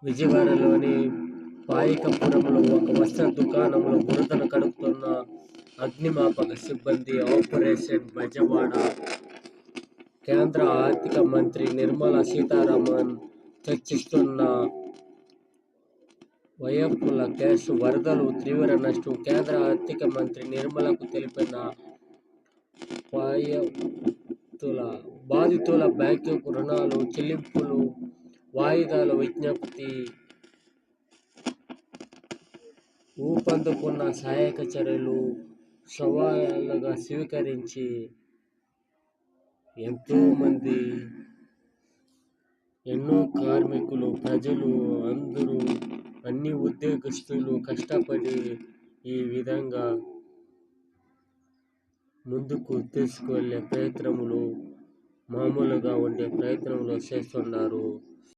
విజయవాడలోని పాయకపురంలో ఒక వస్త్ర దుకాణంలో బురదను కడుపుతున్న అగ్నిమాపక సిబ్బంది ఆపరేషన్ బెజవాడ. కేంద్ర ఆర్థిక మంత్రి నిర్మలా సీతారామన్ చర్చిస్తున్న వయపుల కేసు వరదలు తీవ్ర నష్టం. కేంద్ర ఆర్థిక మంత్రి నిర్మలకు తెలిపిన బాధితుల బ్యాంకు రుణాలు చెల్లింపులు వాయిదాల విజ్ఞప్తి ఊపందుకున్న సహాయక చర్యలు సవాలుగా స్వీకరించి ఎన్నో కార్మికులు, ప్రజలు, అన్ని ఉద్యోగస్తులు కష్టపడి ఈ విధంగా ముందుకు తీసుకువెళ్ళే ప్రయత్నములు మామూలుగా ఉండే ప్రయత్నములు చేస్తున్నారు.